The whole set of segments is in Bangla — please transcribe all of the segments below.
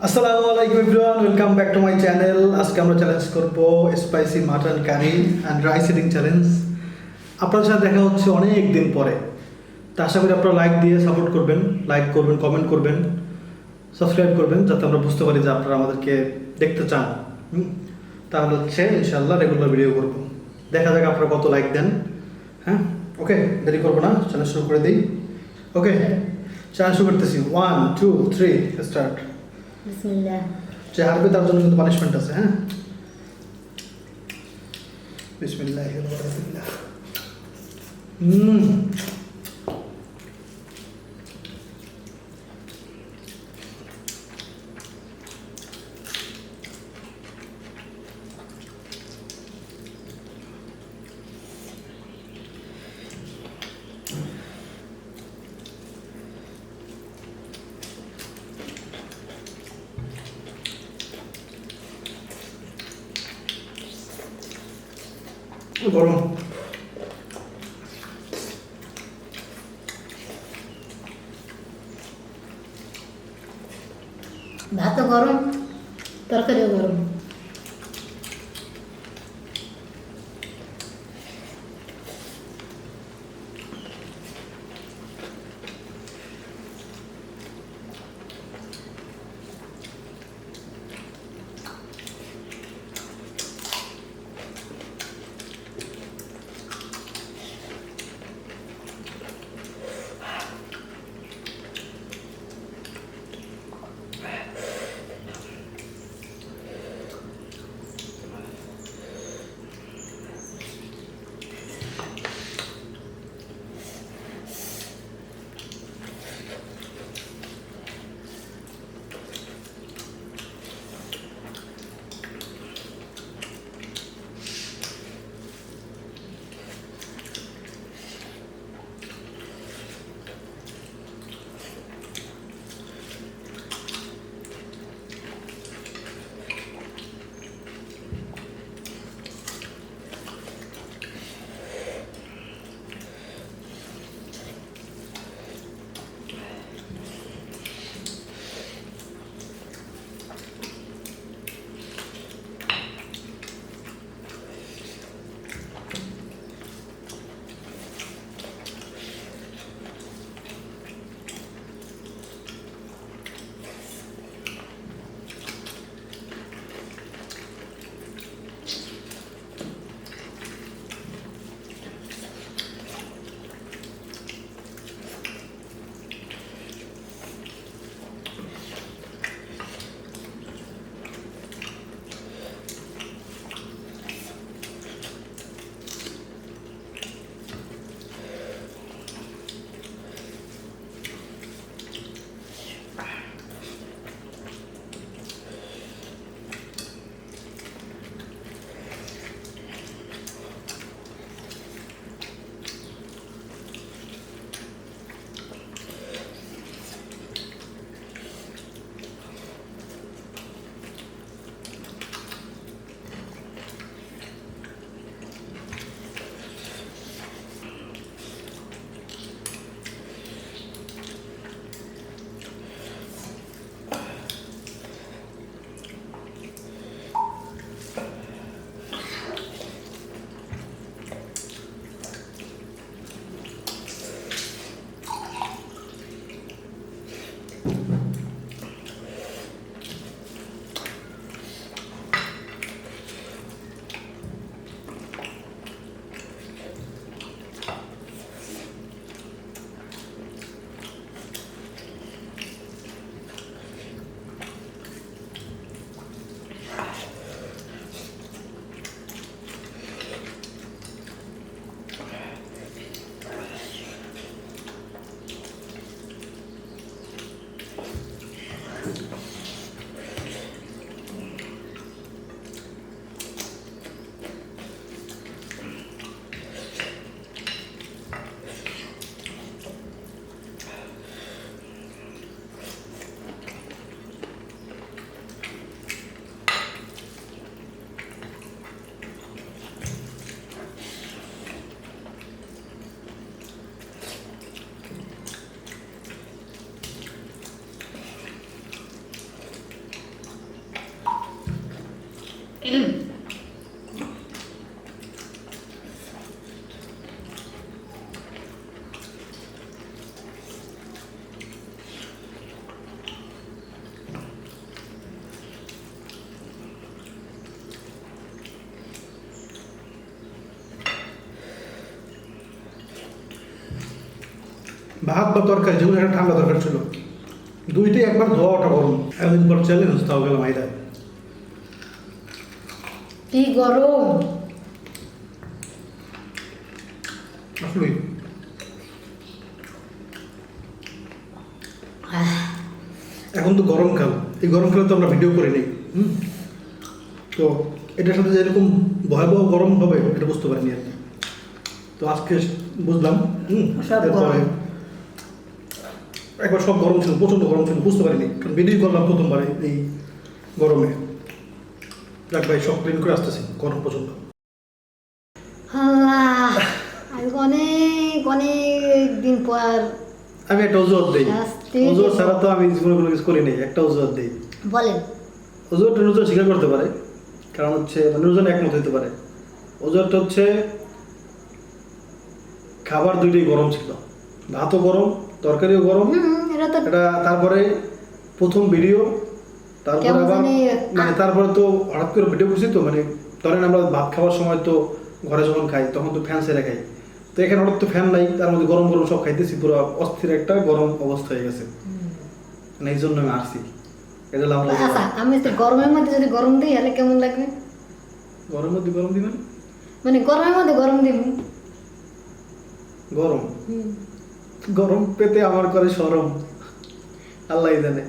আসসালামু আলাইকুম everyone, welcome back to my channel. আজকে আমরা চ্যালেঞ্জ করব spicy mutton curry and rice eating challenge. আপনার সাথে দেখা হচ্ছে অনেক দিন পরে। তা আশা করি আপনারা লাইক দিয়ে সাপোর্ট করবেন, লাইক করবেন, কমেন্ট করবেন, সাবস্ক্রাইব করবেন, যাতে আমরা বুঝতে পারি যে আপনারা আমাদেরকে দেখতে চান। তাহলে হচ্ছে ইনশাআল্লাহ রেগুলার ভিডিও করব। দেখা যাক আপনারা কত লাইক দেন। হ্যাঁ, ওকে, দেরি করবো না, চ্যানেল শুরু করে দিই। ওকে, চ্যানেল শুরু করতেছি। 1 2 3 স্টার্ট। বিসমিল্লাহ। যে হারবে তার জন্য কিন্তু পানিশমেন্ট আছে। হ্যাঁ, বিসমিল্লাহির রহমানির রহিম। গরম। ভাতও গরম, তরকারিও গরম। ভাত বা তরকারি যেগুলো একটা ঠান্ডা তরকারি ছিল, দুইটাই একবার ধোয়া ওঠা গরম। একদিন পর চ্যালেঞ্জ তাও গেলাম আইদায়। কি গরম। আসলে এখন তো গরমকাল, এই গরমকালে তো আমরা ভিডিও করি নাই। তো এটার সাথে যে এরকম ভয়াবহ গরম হবে এটা বুঝতে পারিনি আর কি। তো আজকে বুঝলাম। সব এরপরে গরম। একবার সব গরম ছিল, প্রচণ্ড গরম ছিল, বুঝতে পারিনি, কারণ ভিডিও করলাম প্রথমবার এই গরমে। যাক ভাই, সব ক্লিন করে আসতেছি, গরম প্রচণ্ড। আল্লাহ, আজকে অনেক অনেক দিন পর আমি একটা অজুহাত দিই। শাস্তি অজুহাত দিব। ছাড়া তো আমি জীবনে কোনো কিছু করি নাই, একটা অজুহাত দিই। বলেন। অজুহাতটা নুজন স্বীকার করতে পারে, কারণ হচ্ছে মানে নুজন একমত হতে পারে। অজুহাতটা হচ্ছে খাবার দুইটাই গরম ছিল, ভাতও গরম, তরকারিও গরম। এটা তো এটা তারপরে প্রথম ভিডিও, তারপরে কেমন আবার জানি মানে তারপরে তো হঠাৎ করে ভিডিও করছি, তো মানে ধরেন আমরা ভাত খাওয়ার সময় তো ঘরে যখন খাই তখন তো ফ্যান ছেড়ে খাই, তো এখানে হঠাৎ তো ফ্যান নাই, তার মধ্যে গরম গরম সব খাইতেছি, পুরো অস্থির একটা গরম অবস্থা হয়ে গেছে। মানে এই জন্য আমি আসছি, এটা হলো আমরা আচ্ছা, আমি তো গরমের মধ্যে যদি গরম দিই তাহলে কেমন লাগবে? গরম মধ্যে গরম দিবেন, মানে গরমের মধ্যে গরম দিব। গরম গরম পেতে আমার করে সরম, আল্লাহ জানে।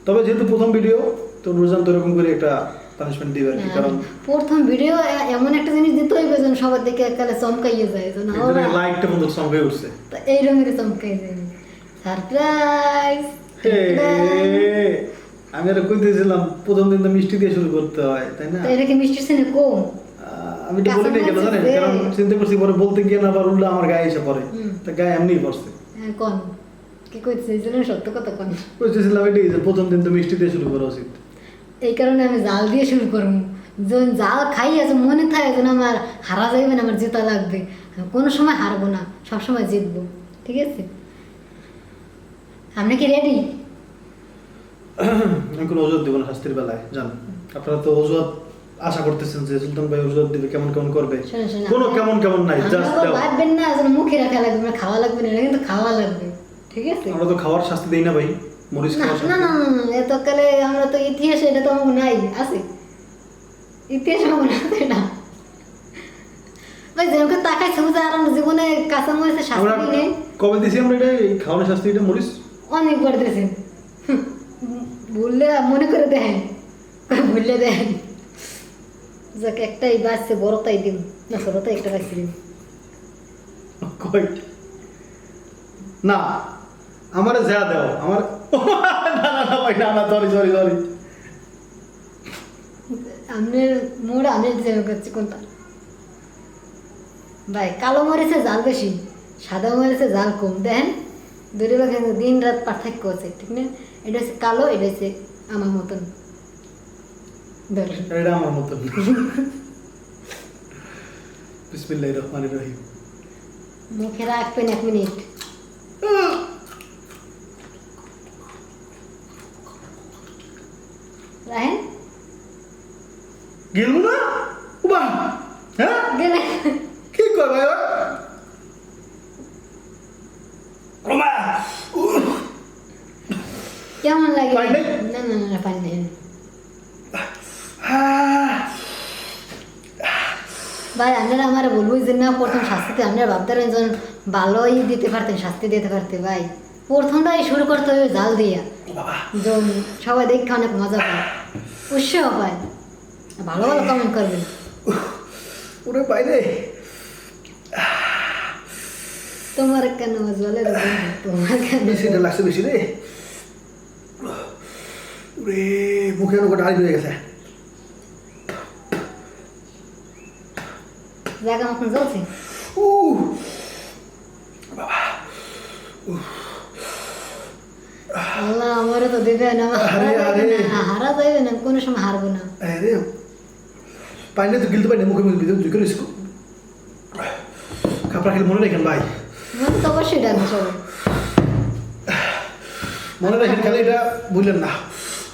তবে যেহেতু প্রথম ভিডিও, তো নুরজান তো এরকম করে একটা পানিশমেন্ট দিবে আর কি, কারণ প্রথম ভিডিও এমন একটা জিনিস দিতে হইবে যেন সবার দিকে একালে চমকাইয়ে যায়, তো না লাইটটা বন্ধু সঙ্গে উঠছে। তো এই রঙের চমকাই যায়। সারপ্রাইজ। আমি আর কইতেছিলাম প্রথম দিন তো মিষ্টি দিয়ে শুরু করতে হয়, তাই না? তো এটা কি মিষ্টি সিনে কম? আমি তো বলি নাই কেন জানেন, কাঁচামরিচ কারণ চিন্তা করছি পরে বলতে গিয়ে না আবার উল্টা আমার গায়ে এসে পড়ে, তা গায়ে এমনিই পড়ছে। হ্যাঁ, কোন কি কইছে এই জন্য সত্য কথা কোন? কইতেছিলাম এটাই যে প্রথম দিন তো মিষ্টি দিয়ে শুরু করা উচিত। এই কারণে আমি জাল দিয়ে শুরু করবো। যখন জাল খাই আছে মনে থাকে যেন আমার হারা যাইবে না, আমার জেতা লাগবে। আমি কোনো সময় হারবো না, সবসময় জিতবো। ঠিক আছে, আপনি কি রেডি? আমি কোনো অজুহাত দিব না শাস্তির বেলায়, জান। আপনারা তো অজুহাত আশা করতেছেন যে সুলতান ভাই অজুহাত দিবে, কেমন কেমন করবে। কোনো কেমন কেমন নাই, জাস্ট দাও। ভাববেন না যেন মুখে রাখা লাগবে, আমার খাওয়া লাগবে না, এটা কিন্তু খাওয়া লাগবে। ঠিক আছে, আমরা তো খাওয়ার শাস্তি দেই না ভাই, মরিচ না খাওয়ার না শাস্তি। না না, এত কালে আমরা তো ইতিহাসে এটা তো আমার নাই আছে, ইতিহাস আমার আছে না ভাই। যেরকম তাকাইছে বুঝে আর আমরা জীবনে কাঁচা মরিচের আমরা শাস্তি নেই। কবে দিছি আমরা এটা, এই খাওয়ানোর শাস্তি, এটা মরিচ? অনেকবার দিয়েছেন, ভুললে মনে করে দেখেন, ভুললে দেখেন। যাকে একটাই বাঁচছে, বড়টাই দিন না, ছোটটাই একটা বাঁচছে দিন। কই না, আমারে যা দাও আমার না না না ভাই, না না, সরি সরি সরি। আপনার মোড় আমি যে করছি কোনটা ভাই? কালো মরিচে জাল বেশি, সাদা মরিচে জাল কম। দেখেন দুটো লোক দিন রাত পার্থক্য আছে, ঠিক না? এটা হচ্ছে কালো, এটা হচ্ছে আমার মতন। ধরেন এটা আমার মতন। বিসমিল্লাহির রহমানির রহিম। মুখে রাখবেন 1 মিনিট। রাহেন গেল না উবা, হ্যাঁ গেলে কি কয় ভাই ওর? ওমা কেমন লাগে? পানি নেই? না না না, পানি নেই ভাই। আপনারা আমার বলবো যে না, প্রথম শাস্তিতে আপনারা ভাবতেন যেন ভালোই দিতে পারতেন, শাস্তি দিতে পারতে। ভাই প্রথমটাই শুরু করতে হবে জাল দিয়া, যেন সবাই দেখে অনেক মজা পায়, উৎসাহ পায়, ভালো ভালো কমেন্ট করবেন। ওরে বাইরে তোমার কেন জলে তোমার কেন? বেশিটা লাগছে, বেশি রে। ওরে মুখে ওটা আড়ি হয়ে গেছে। জায়গা মতন জ্বলছে। বাবা আল্লাহ আমারও তো দেবে না, আরে, আরে। হারা যাইবে না, কোনো সময় হারবো না। আরে পাইলে তো গিলতে পারি না, মুখে মুখে দুই করে স্কুল খাপড়া খেলে মনে রাখেন ভাই, মনে তো অবশ্যই ডাকবে সবাই। মনে রাখেন খালি এটা বুঝলেন না।